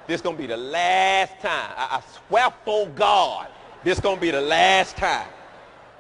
This going to be the last time. I swear for God, this going to be the last time.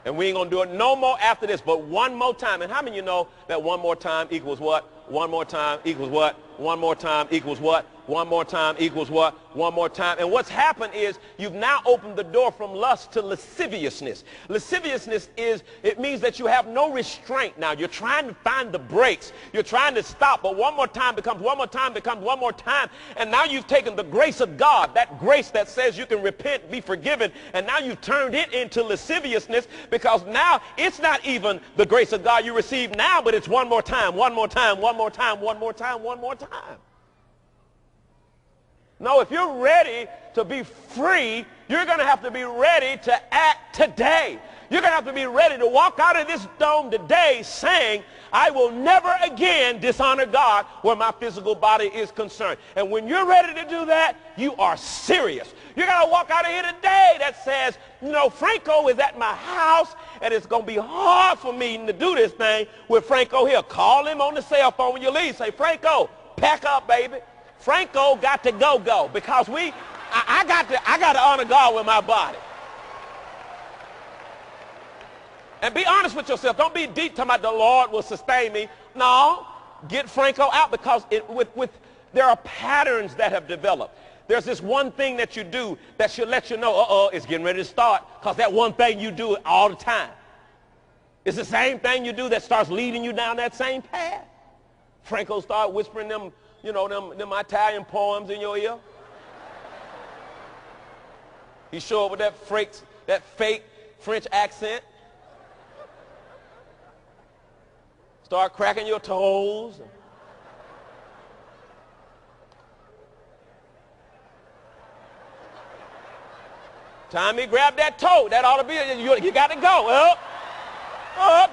And we ain't going to do it no more after this, but one more time. And how many of you know that one more time equals what? One more time equals what? One more time equals what? One more time equals what? One more time. And what's happened is you've now opened the door from lust to lasciviousness. Lasciviousness is, it means that you have no restraint now. You're trying to find the brakes. You're trying to stop, but one more time becomes one more time becomes one more time. And now you've taken the grace of God, that grace that says you can repent, be forgiven, and now you've turned it into lasciviousness, because now it's not even the grace of God you receive now, but it's one more time, one more time, one more time, one more time, one more time. No, if you're ready to be free, you're going to have to be ready to act today. You're going to have to be ready to walk out of this dome today saying, I will never again dishonor God where my physical body is concerned. And when you're ready to do that, you are serious. You're going to walk out of here today that says, you know, Franco is at my house, and it's going to be hard for me to do this thing with Franco here. Call him on the cell phone when you leave. Say, Franco, pack up, baby. Franco got to go, because I got to honor God with my body. And be honest with yourself. Don't be deep talking about the Lord will sustain me. No, get Franco out, because there are patterns that have developed. There's this one thing that you do that should let you know, it's getting ready to start, because that one thing you do all the time. It's the same thing you do that starts leading you down that same path. Franco started whispering them, you know, them Italian poems in your ear. He showed up with that fake French accent. Start cracking your toes. Time he grabbed that toe. That ought to be, you got to go.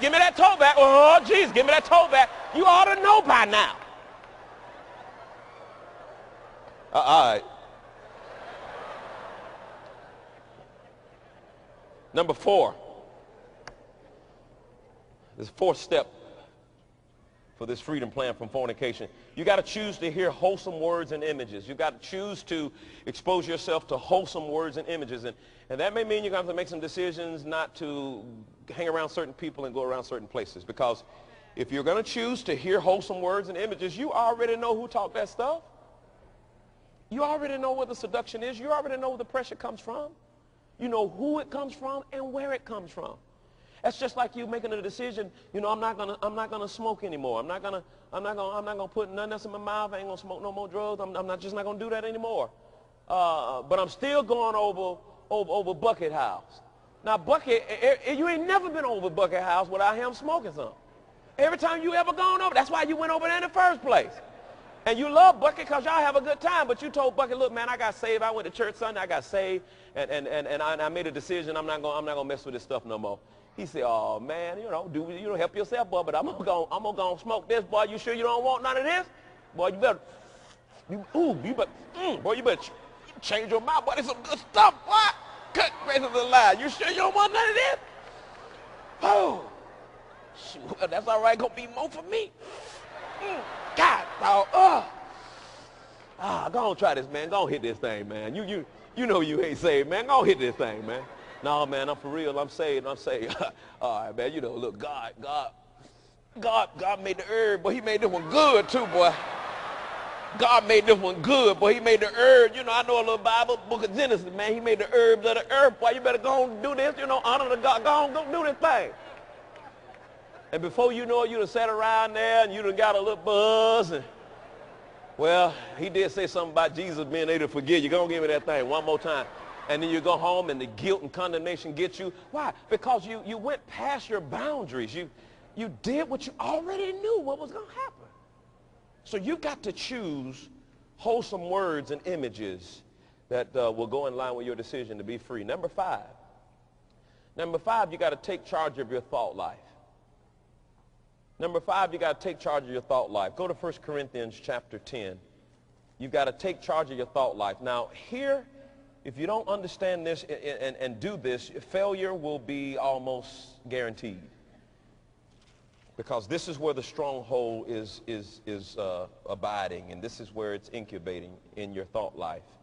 Give me that toe back. Oh, jeez, give me that toe back. You ought to know by now. All right. Number 4. There's a 4th step for this freedom plan from fornication. You got to choose to hear wholesome words and images. You got to choose to expose yourself to wholesome words and images. And that may mean you're going to have to make some decisions not to hang around certain people and go around certain places. Because if you're going to choose to hear wholesome words and images, you already know who talked that stuff. You already know where the seduction is. You already know where the pressure comes from. You know who it comes from and where it comes from. That's just like you making a decision. You know, I'm not gonna smoke anymore. I'm not gonna put nothing else in my mouth. I ain't gonna smoke no more drugs. I'm not gonna do that anymore. But I'm still going over Bucket House. Now Bucket, you ain't never been over Bucket House without him smoking something. Every time you ever gone over, that's why you went over there in the first place. And you love Bucket because y'all have a good time, but you told Bucket, look, man, I got saved. I went to church Sunday. I got saved, and I made a decision. I'm not gonna mess with this stuff no more. He said, oh man, you know, help yourself, boy, but I'm gonna smoke this, boy. You sure you don't want none of this? Boy, you better change your mind, boy. There's some good stuff, boy. Cut grace of the line. You sure you don't want none of this? Oh, shoot, that's all right. Gonna be more for me. God, dog. Go on, try this, man. Go on, hit this thing, man. You know you ain't saved, man. Go on, hit this thing, man. No, man, I'm for real. I'm saved. All right, man. You know, look, God made the herb, but he made this one good too, boy. God made this one good, boy. He made the herb. You know, I know a little Bible, book of Genesis, man. He made the herbs of the earth, boy. You better go on and do this, you know, honor the God. Go on, go do this thing. And before you know it, you done sat around there and you done got a little buzz. And, well, he did say something about Jesus being able to forgive you. Go on, give me that thing one more time. And then you go home and the guilt and condemnation gets you. Why? Because you went past your boundaries. You did what you already knew what was going to happen. So you've got to choose wholesome words and images that will go in line with your decision to be free. Number 5, you got to take charge of your thought life. Number 5, you got to take charge of your thought life. Go to 1 Corinthians chapter 10. You've got to take charge of your thought life. Now, here, if you don't understand this and do this, failure will be almost guaranteed. Because this is where the stronghold is abiding, and this is where it's incubating in your thought life.